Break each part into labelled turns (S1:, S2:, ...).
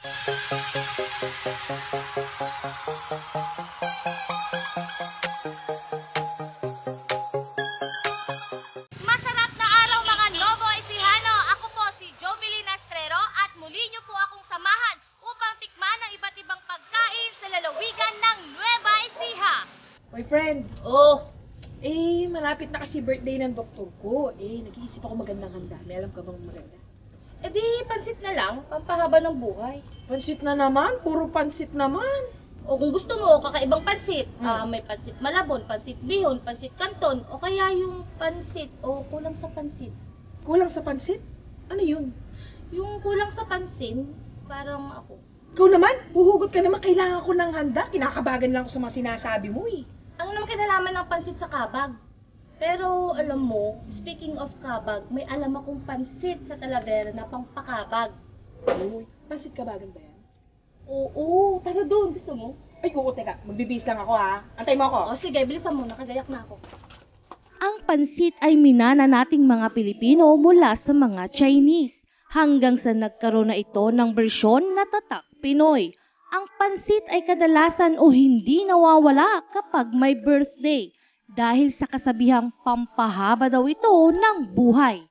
S1: Masarap na araw mga Novo Ecijano! Ako po si Jovelyn Astrero at muli niyo po akong samahan upang tikman ang iba't ibang pagkain sa lalawigan ng Nueva Ecija.
S2: Hoy friend,
S1: Oh,
S2: malapit na kasi birthday ng doktor ko. Nag-iisip ako magandang handa. May alam ka bang maganda?
S1: edi pansit na lang, pampahaba ng buhay.
S2: Pansit na naman, puro pansit naman.
S1: O kung gusto mo, kakaibang pansit.
S2: Hmm.
S1: May pansit Malabon, pansit Bihon, pansit Canton, o kaya yung pansit o kulang sa pansit.
S2: Kulang sa pansit? Ano yun?
S1: Yung kulang sa pansin, parang ako.
S2: Ikaw naman, huhugot ka naman. Kailangan ko ng handa. Kinakabagan lang ako sa mga sinasabi mo eh.
S1: Ano naman kinalaman ng pansit sa kabag? Pero alam mo, speaking of kabag, may alam akong pansit sa Talavera na pangpakabag.
S2: Uy, pansit kabagan ba yan?
S1: Oo, tara doon. Gusto mo?
S2: Ay, oo, teka. Magbibis lang ako ha. Antay mo ako.
S1: O sige, bilisan mo. Nakagayak na ako.
S3: Ang pansit ay minana nating mga Pilipino mula sa mga Chinese hanggang sa nagkaroon na ito ng bersyon na tatak Pinoy. Ang pansit ay kadalasan o hindi nawawala kapag may birthday dahil sa kasabihang pampahaba daw ito ng buhay.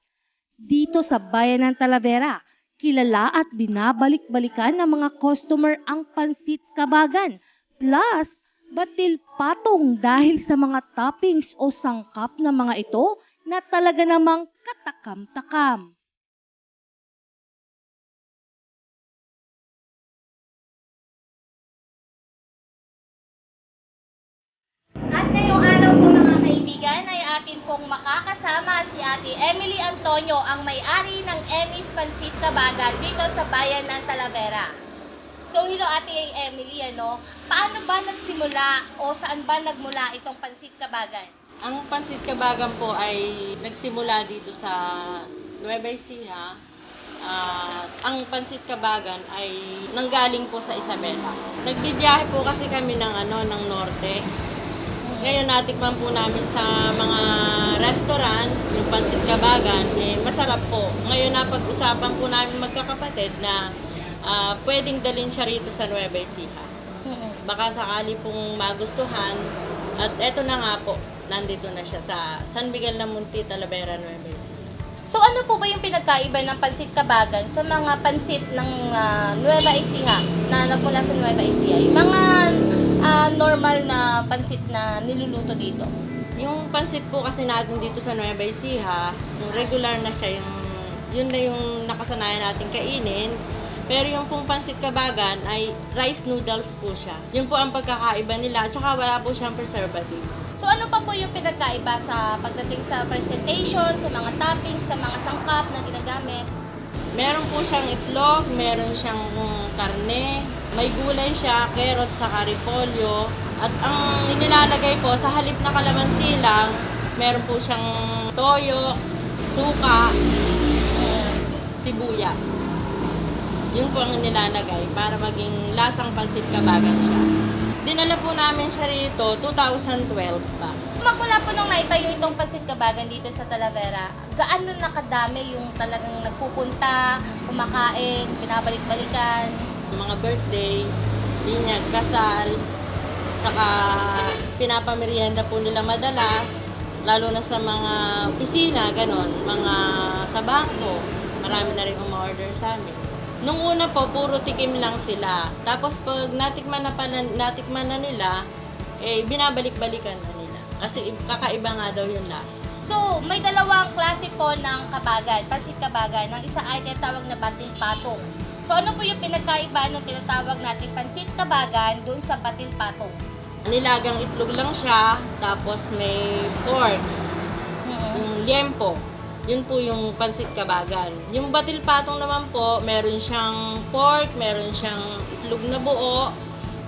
S3: Dito sa bayan ng Talavera, kilala at binabalik-balikan ng mga customer ang pansit kabagan plus batil patong dahil sa mga toppings o sangkap na mga ito na talaga namang katakam-takam.
S1: At ngayong araw po mga kaibigan ay atin pong makakasama si Ate Emily Antonio, ang may-ari ng Emmy's Pansit Kabagan dito sa bayan ng Talavera. So hello Ate Emily, paano ba nagsimula o saan ba nagmula itong Pansit Kabagan?
S4: Ang Pansit Kabagan po ay nagsimula dito sa Nueva Ecija. Ang Pansit Kabagan ay nanggaling po sa Isabela. Nagbibiyahe po kasi kami ng norte. Ngayon natikman po namin sa mga restaurant yung Pansit Kabagan, masarap po. Ngayon napag-usapan po namin magkakapatid na pwedeng dalhin siya rito sa Nueva Ecija. Baka sakali pong magustuhan. At eto na nga po, nandito na siya sa San Miguel ng Munti, Talavera, Nueva Ecija.
S1: So ano po ba yung pinagkaiba ng Pansit Kabagan sa mga pansit ng Nueva Ecija na nagmula sa Nueva Ecija? Yung mga normal na pansit na niluluto dito.
S4: Yung pansit po kasi natin dito sa Nueva Ecija, yung regular na siya, yun na yung nakasanayan natin kainin. Pero yung pong Pansit Kabagan ay rice noodles po siya. Yun po ang pagkakaiba nila, at saka wala po siyang preservative.
S1: So ano pa po yung pinagkaiba sa pagdating sa presentation, sa mga toppings, sa mga sangkap na ginagamit?
S4: Meron po siyang itlog, meron siyang karne, may gulay siya, carrots, saka repolyo. At ang inilalagay po sa halip na kalamansi lang, meron po siyang toyo, suka, sibuyas. Yun po ang nilalagay para maging lasang Pansit Kabagan siya. Dinala po namin siya rito 2012 pa.
S1: Magmula po nung naitayo itong Pansit Kabagan dito sa Talavera, gaano nakadami yung talagang nagpupunta, kumakain, pinabalik-balikan?
S4: Mga birthday, binyag, kasal, saka pinapamerienda po nila madalas, lalo na sa mga opisina, ganon, mga sa bangko, marami na rin umorder sa amin. Nung una po, puro tikim lang sila. Tapos pag natikman na nila, binabalik-balikan na nila. Kasi kakaiba nga daw yung lasa.
S1: So, may dalawang klase po ng kabagan, Pansit Kabagan. Ang isa ay tinatawag na batil patong. So, ano po yung pinagkaiba nung tinatawag natin Pansit Kabagan doon sa batil patong?
S4: Nilagang itlog lang siya, tapos may pork, yung liempo. Yun po yung Pansit Kabagan. Yung batil patong naman po, meron siyang pork, meron siyang itlog na buo,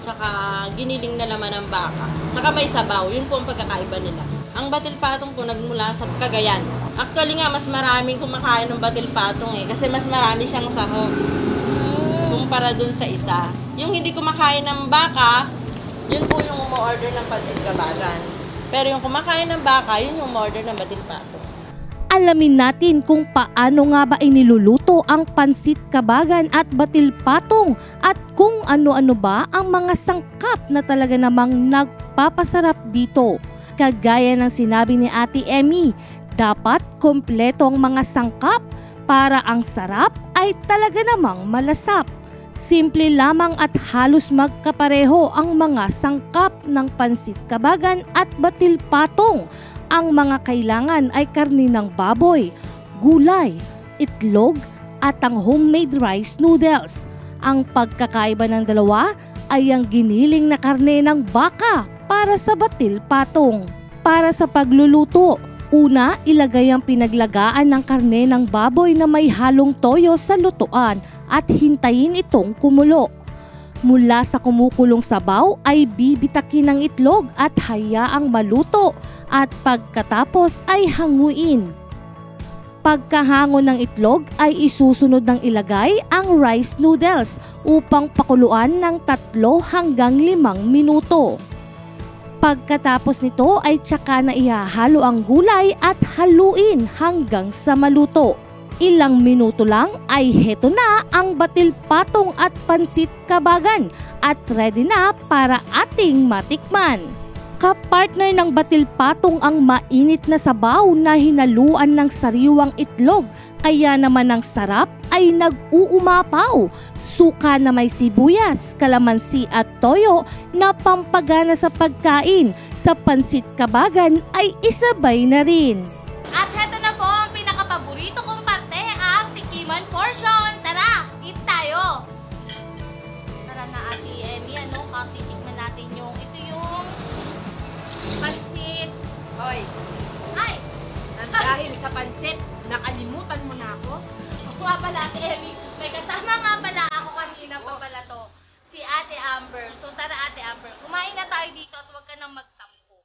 S4: tsaka giniling na laman ng baka. Tsaka may sabaw, yun po ang pagkakaiba nila. Ang batil patong po nagmula sa Cagayan. Actually nga, mas maraming kumakain ng batil patong kasi mas marami siyang sahog. Kumpara dun sa isa. Yung hindi kumakain ng baka, yun po yung umu-order ng Pansit Kabagan. Pero yung kumakain ng baka, yun yung umu-order ng batil patong.
S3: Alamin natin kung paano nga ba iniluluto ang pansit kabagan at batil patong at kung ano-ano ba ang mga sangkap na talaga namang nagpapasarap dito. Kagaya ng sinabi ni Ate Emmy, dapat kompleto ang mga sangkap para ang sarap ay talaga namang malasap. Simple lamang at halos magkapareho ang mga sangkap ng pansit kabagan at batil patong. Ang mga kailangan ay karne ng baboy, gulay, itlog at ang homemade rice noodles. Ang pagkakaiba ng dalawa ay ang giniling na karne ng baka para sa batil patong. Para sa pagluluto, una ilagay ang pinaglagaan ng karne ng baboy na may halong toyo sa lutuan at hintayin itong kumulo. Mula sa kumukulong sabaw ay bibitakin ng itlog at hayaang maluto at pagkatapos ay hanguin. Pagkahango ng itlog ay isusunod ng ilagay ang rice noodles upang pakuluan ng 3 hanggang 5 minuto. Pagkatapos nito ay tsaka na ihahalo ang gulay at haluin hanggang sa maluto. Ilang minuto lang ay heto na ang batil patong at pansit kabagan at ready na para ating matikman. Kapartner ng batil patong ang mainit na sabaw na hinaluan ng sariwang itlog, kaya naman ang sarap ay nag-uumapaw. Suka na may sibuyas, kalamansi at toyo na pampagana sa pagkain. Sa pansit kabagan ay isabay na rin.
S1: At heto na po ang pinakapaborito kong parte, ang tikiman portion. Tara, eat tayo! Tara na Ate Emmy, titikman natin ito yung pansit.
S2: Hoy,
S1: Ay!
S2: dahil sa pansit, nakalimutan mo na ako?
S1: Ako nga pala Ate Emmy, may kasama nga pala ako kanina pa pala to, si Ate Amber. So tara Ate Amber, kumain na tayo dito at huwag ka nang magtampo.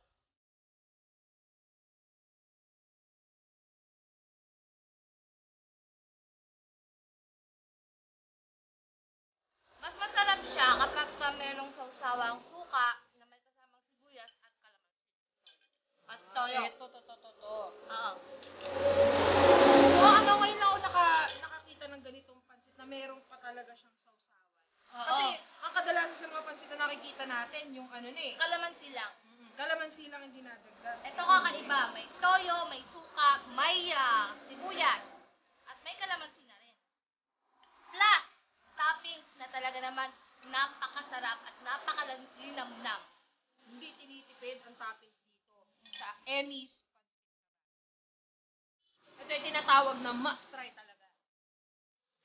S1: Mas masarap siya kapag merong sausawang suka na may kasamang sibuyas at kalamansi. At toyo. Oo.
S2: So, ngayon ako nakakita ng ganitong pansit na meron pa talaga siyang sausawan.
S1: Oo.
S2: Kasi, ang kadalasan sa mga pansit na nakikita natin, yung
S1: Kalamansi lang.
S2: kalamansi lang yung dinadagdag.
S1: Ito kakaiba, may toyo, may suka, may sibuyas, at may kalamansi na rin. Plus, toppings na talaga naman napakasarap at napakalinamnam.
S2: Hindi tinitipid ang toppings dito sa Emmy's pansit. Ito yung tinatawag na must try talaga.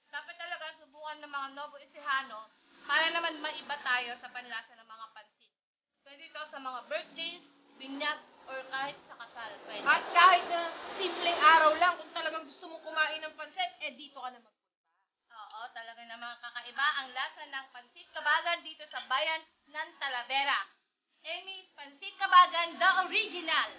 S1: Dapat talaga subukan ng mga Novo Ecijano para naman maiba tayo sa panlasa ng mga pansit. Pwede ito sa mga birthdays, binyag, or kahit sa kasal. Pwede.
S2: At kahit na simpleng araw lang, kung talagang gusto mong kumain ng pansit, dito ka na magpunta.
S1: Oo, talaga namang kakaiba ang lasa ng pansit kabagan dito sa bayan ng Talavera. Emmy's Pansit Kabagan, the original.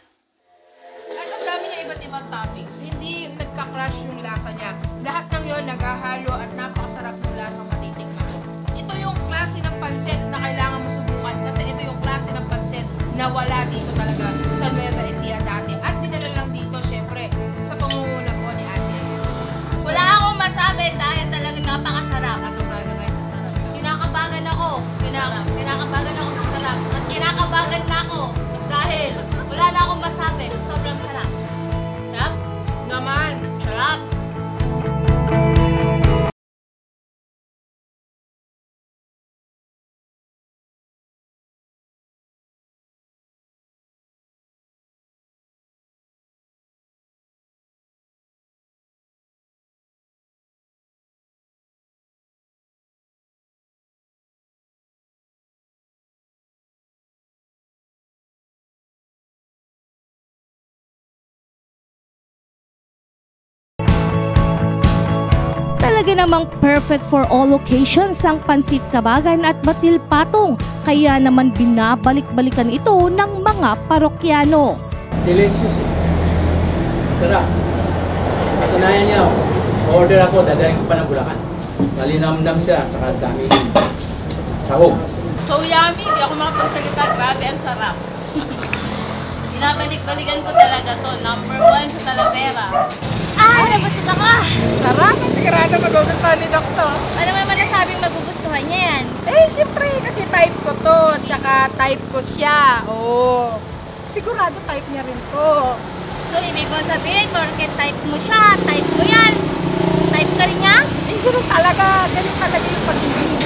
S2: At ang dami niya iba't ibang toppings. Hindi nagka-crush yung lasa niya. Lahat ng yun naghahalo at napakasarap ng lasang matitikman mo. Ito yung klase ng pansit na kailangan mo subukan kasi ito yung klase ng pansit na wala dito talaga sa Nueva Ecija dati. At dinala lang dito, syempre, sa pangunguna po ni Ate.
S1: Wala akong masabi dahil talagang napakasarap. Kinakabagan ako. Kinakabagan ako sa sarap. At kinakabagan na ako dahil wala na akong masabi. Sobrang sarap. Sarap?
S2: Naman!
S1: Sarap!
S3: Talaga namang perfect for all occasions ang pansit kabagan at batil patong, kaya naman binabalik-balikan ito ng mga parokyano.
S5: Delicious. Sarap. Katunayan niya, order ako, dadalhin ko pa ng Bulacan. Malinamnam siya, at saka dami sahog.
S4: So yummy, hindi ako makapagsalita. Grabe, ang sarap.
S1: Binabalik-balikan ko talaga to. Number 1 sa Talavera. Nabusog ako!
S2: Sarap! Sigurado magugustuhan ni Doktor.
S1: Ano naman nasabing magugustuhan niya yan?
S2: Siyempre, kasi type ko to. Tsaka type ko siya. Oo. Sigurado type niya rin to.
S1: So, ibig mo sabihin, porket type mo siya, type mo yan. Type ka rin niya?
S2: Ganun talaga. Ganun talaga yung pag-ibig.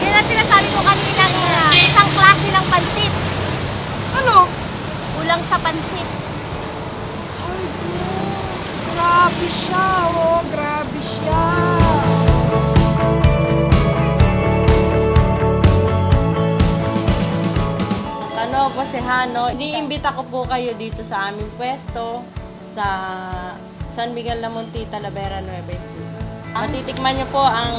S1: Yan ang sinasabi ko kaninang isang klase ng pansit.
S2: Ano?
S1: Kulang sa pansit.
S2: Ay, grabe siya, oh. Grabe siya.
S4: Ano po si Hano, iniimbita ko po kayo dito sa aming pwesto sa San Miguel Lamonti, Talavera, Nueva Ecija. Matitikman niyo po ang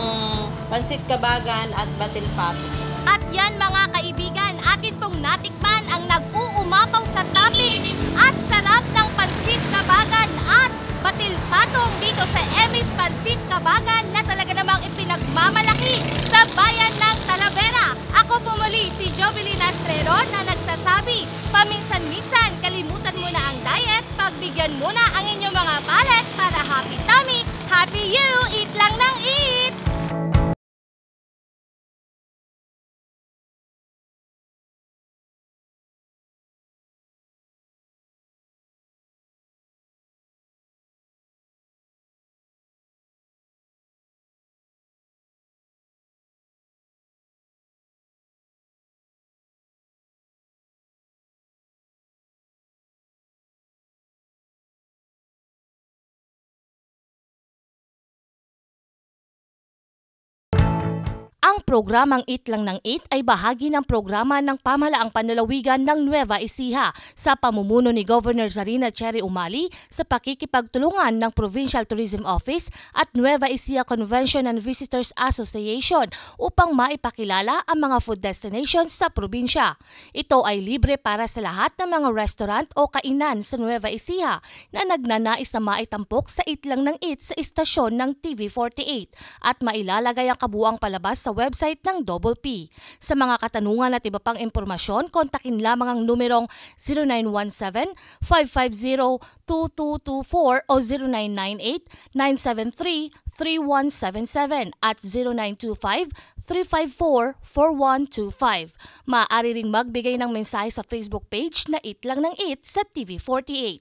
S4: pansit kabagan at batil pato.
S1: At yan mga kaibigan, akin pong natikman ang nag-uumapaw sa topping at sarap ng pansit kabagan at batil patong dito sa Emmy's Pansit Kabagan na talaga namang ipinagmamalaki sa bayan ng Talavera. Ako po muli si Jovelyn Astrero na nagsasabi, paminsan-minsan kalimutan mo na ang diet, pagbigyan mo na ang inyong mga palate para happy tummy, happy you, eat lang ng eat!
S3: Ang programang Eat Lang ng Eat ay bahagi ng programa ng Pamahalaang Panlalawigan ng Nueva Ecija sa pamumuno ni Governor Zarina Cherry Umali sa pakikipagtulungan ng Provincial Tourism Office at Nueva Ecija Convention and Visitors Association upang maipakilala ang mga food destinations sa probinsya. Ito ay libre para sa lahat ng mga restaurant o kainan sa Nueva Ecija na nagnanais na maitampok sa Eat Lang ng Eat sa istasyon ng TV48 at mailalagay ang kabuuang palabas sa website ng Double P. Sa mga katanungan at iba pang impormasyon, kontakin lamang ang numerong 0917-550-2224 o 0998-973-3177 at 0925-354-4125. Maaari ring magbigay ng mensahe sa Facebook page na Eat Lang ng Eat sa TV48.